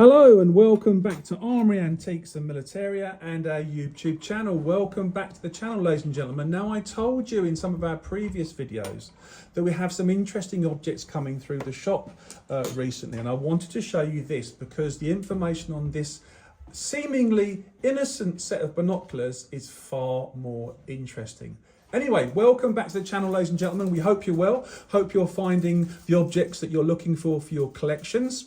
Hello and welcome back to Armoury Antiques and Militaria and our YouTube channel. Welcome back to the channel, ladies and gentlemen. Now, I told you in some of our previous videos that we have some interesting objects coming through the shop recently, and I wanted to show you this because the information on this seemingly innocent set of binoculars is far more interesting. Anyway, welcome back to the channel, ladies and gentlemen. We hope you're well. Hope you're finding the objects that you're looking for your collections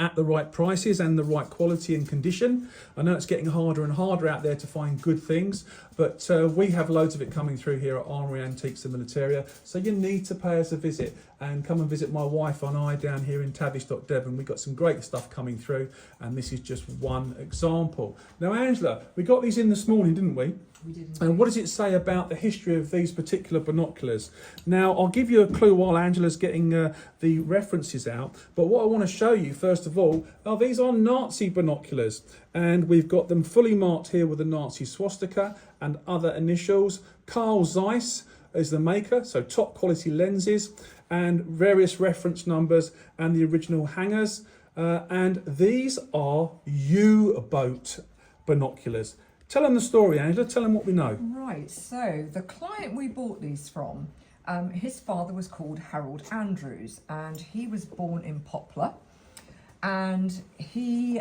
at the right prices and the right quality and condition. I know it's getting harder and harder out there to find good things, but we have loads of it coming through here at Armoury Antiques and Militaria, so you need to pay us a visit and come and visit my wife and I down here in Tavistock, Devon. We've got some great stuff coming through, and this is just one example. Now, Angela, we got these in this morning, didn't we? We did. And what does it say about the history of these particular binoculars? Now, I'll give you a clue while Angela's getting the references out. But what I want to show you, first of all, these are Nazi binoculars. And we've got them fully marked here with the Nazi swastika and other initials. Carl Zeiss is the maker, so top quality lenses and various reference numbers and the original hangers. And these are U-boat binoculars. Tell them the story, Angela. Tell them what we know. Right, so the client we bought these from, his father was called Harold Andrews, and he was born in Poplar, and he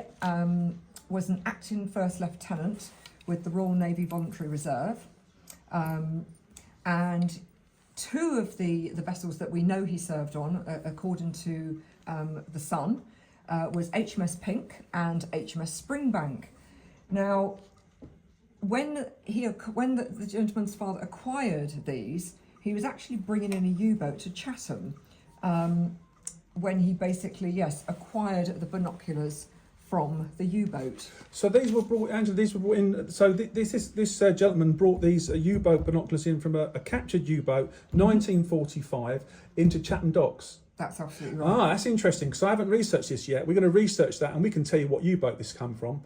was an acting first lieutenant with the Royal Navy Voluntary Reserve, and two of the vessels that we know he served on, according to the Sun, was HMS Pink and HMS Springbank. Now, when the gentleman's father acquired these, he was actually bringing in a U-boat to Chatham when he basically, yes, acquired the binoculars from the U-boat. So these were brought, Angela, these were brought in, so this gentleman brought these U-boat binoculars in from a captured U-boat, 1945, into Chatham docks. That's absolutely right. Ah, that's interesting, because I haven't researched this yet. We're going to research that and we can tell you what U-boat this come from.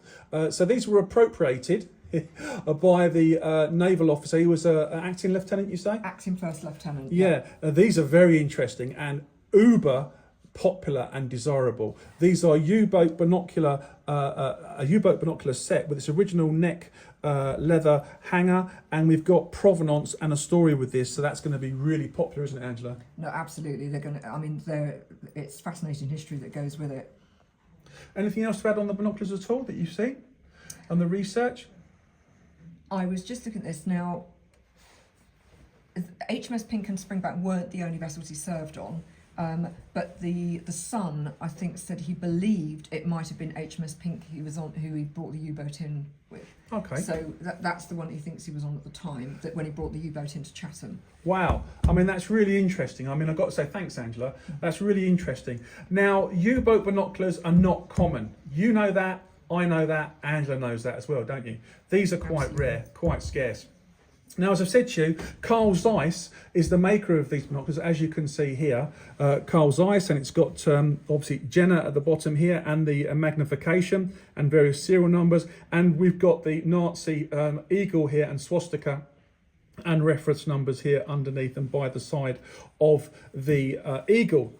So these were appropriated by the naval officer. He was an acting lieutenant, you say? Acting first lieutenant. Yeah, these are very interesting and uber popular and desirable. These are U-boat binocular, a U-boat binocular set with its original neck leather hanger, and we've got provenance and a story with this, so that's going to be really popular, isn't it, Angela? No, absolutely. They're going to. I mean, it's fascinating history that goes with it. Anything else to add on the binoculars at all that you've seen on the research? I was just looking at this now. HMS Pink and Springbank weren't the only vessels he served on, but the Sun, I think, said he believed it might have been HMS Pink he was on, who he brought the U-boat in with. Okay. So that's the one he thinks he was on at the time, that when he brought the U-boat into Chatham. Wow. I mean, that's really interesting. I mean, I've got to say thanks, Angela. That's really interesting. Now, U-boat binoculars are not common. You know that. I know that. Angela knows that as well, don't you? These are quite rare, quite scarce. Now, as I've said to you, Carl Zeiss is the maker of these binoculars, as you can see here. Carl Zeiss, and it's got obviously Jenna at the bottom here, and the magnification and various serial numbers. And we've got the Nazi eagle here and swastika and reference numbers here underneath and by the side of the eagle.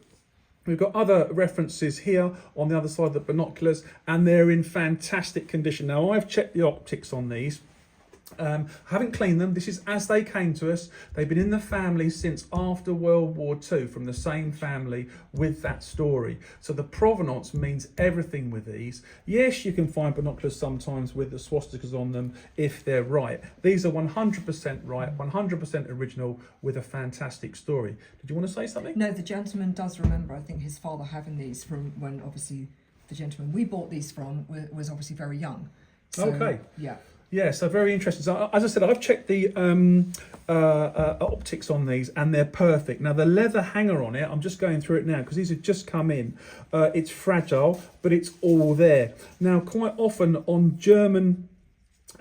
We've got other references here on the other side of the binoculars, and they're in fantastic condition. Now, I've checked the optics on these. Haven't cleaned them. This is as they came to us. They've been in the family since after World War II, from the same family with that story. So the provenance means everything with these. Yes, you can find binoculars sometimes with the swastikas on them if they're right. These are 100% right, 100% original with a fantastic story. Did you want to say something? No, the gentleman does remember, I think, his father having these from when, obviously, the gentleman we bought these from was obviously very young. So, okay. Yeah. Yeah, so very interesting. So, as I said, I've checked the optics on these, and they're perfect. Now, the leather hanger on it, I'm just going through it now because these have just come in. It's fragile, but it's all there. Now, quite often on German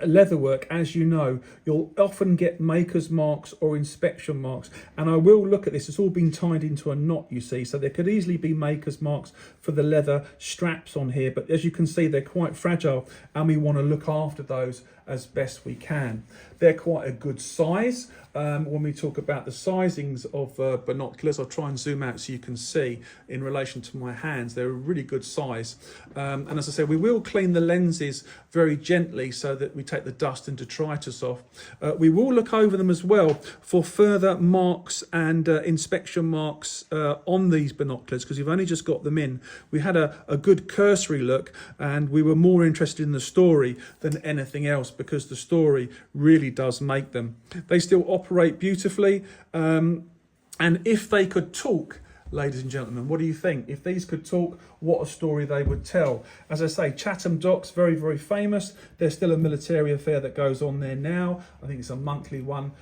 leatherwork, as you know, you'll often get maker's marks or inspection marks, and I will look at this. It's all been tied into a knot, you see, so there could easily be maker's marks for the leather straps on here, but as you can see, they're quite fragile, and we want to look after those as best we can. They're quite a good size. When we talk about the sizings of binoculars, I'll try and zoom out so you can see in relation to my hands. They're a really good size. And as I said, we will clean the lenses very gently so that we take the dust and detritus off. We will look over them as well for further marks and inspection marks on these binoculars, because we've only just got them in. We had a good cursory look, and we were more interested in the story than anything else, because the story really does make them. They still operate beautifully, and if they could talk, ladies and gentlemen, what do you think? If these could talk, what a story they would tell. As I say, Chatham docks, very, very famous. There's still a military affair that goes on there now. I think it's a monthly one,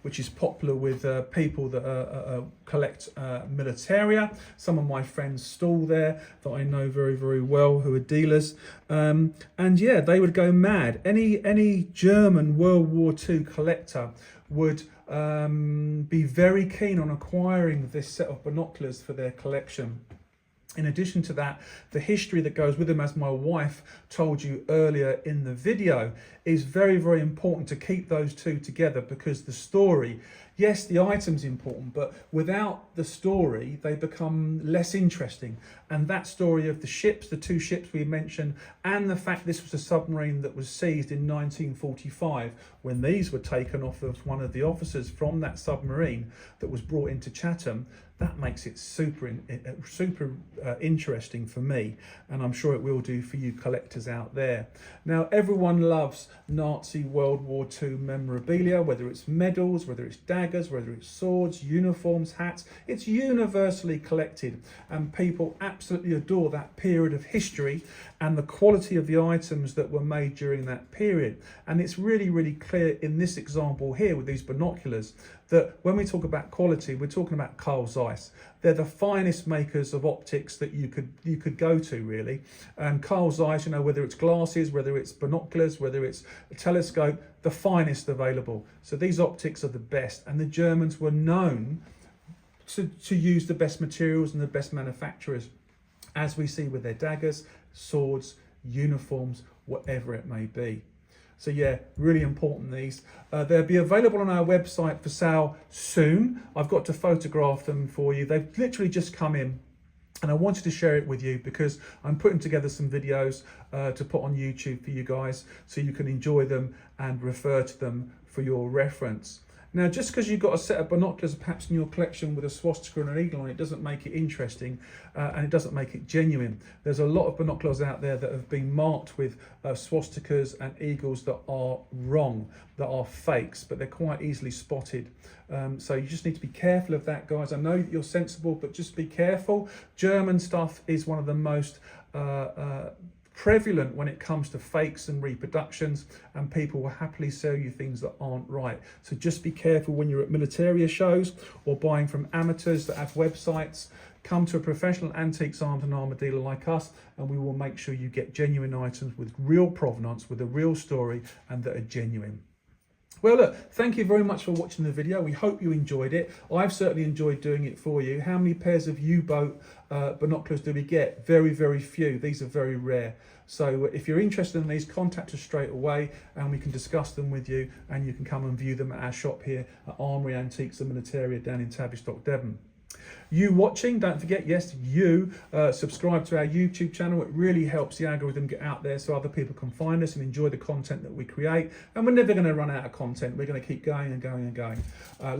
which is popular with people that collect militaria. Some of my friends stall there that I know very, very well, who are dealers. And yeah, they would go mad. Any German World War II collector would be very keen on acquiring this set of binoculars for their collection. In addition to that, the history that goes with them, as my wife told you earlier in the video, is very, very important to keep those two together, because the story, yes, the item's important, but without the story, they become less interesting. And that story of the ships, the two ships we mentioned, and the fact this was a submarine that was seized in 1945, when these were taken off of one of the officers from that submarine that was brought into Chatham, that makes it super interesting for me, and I'm sure it will do for you collectors out there. Now, everyone loves Nazi World War II memorabilia, whether it's medals, whether it's daggers, whether it's swords, uniforms, hats. It's universally collected, and people absolutely adore that period of history and the quality of the items that were made during that period. And it's really, really clear in this example here with these binoculars that when we talk about quality, we're talking about Carl Zeiss. They're the finest makers of optics that you could go to, really. And Carl Zeiss, you know, whether it's glasses, whether it's binoculars, whether it's a telescope, the finest available. So these optics are the best, and the Germans were known to use the best materials and the best manufacturers, as we see with their daggers, swords, uniforms, whatever it may be. So yeah, really important, these. They'll be available on our website for sale soon. I've got to photograph them for you. They've literally just come in, and I wanted to share it with you because I'm putting together some videos to put on YouTube for you guys, so you can enjoy them and refer to them for your reference. Now, just because you've got a set of binoculars perhaps in your collection with a swastika and an eagle on it, doesn't make it interesting, and it doesn't make it genuine. There's a lot of binoculars out there that have been marked with swastikas and eagles that are wrong, that are fakes, but they're quite easily spotted. So you just need to be careful of that, guys. I know that you're sensible, but just be careful. German stuff is one of the most prevalent when it comes to fakes and reproductions, and people will happily sell you things that aren't right. So just be careful when you're at militaria shows or buying from amateurs that have websites. Come to a professional antiques, arms and armour dealer like us, and we will make sure you get genuine items with real provenance, with a real story, and that are genuine. Well, look, thank you very much for watching the video. We hope you enjoyed it. I've certainly enjoyed doing it for you. How many pairs of U-boat binoculars do we get? Very, very few. These are very rare. So if you're interested in these, contact us straight away and we can discuss them with you, and you can come and view them at our shop here at Armoury Antiques and Militaria down in Tavistock, Devon. You watching, don't forget, yes, you subscribe to our YouTube channel. It really helps the algorithm get out there so other people can find us and enjoy the content that we create. And we're never going to run out of content. We're going to keep going and going and going.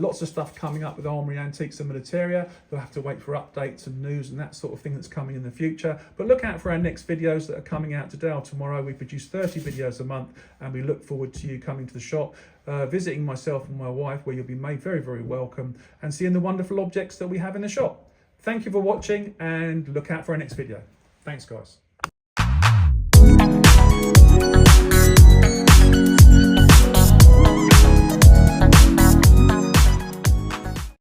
Lots of stuff coming up with Armoury Antiques and Militaria. You'll have to wait for updates and news and that sort of thing that's coming in the future. But look out for our next videos that are coming out today or tomorrow. We produce 30 videos a month, and we look forward to you coming to the shop, visiting myself and my wife, where you'll be made very, very welcome, and seeing the wonderful objects that we have in the shop. Thank you for watching, and look out for our next video. Thanks, guys.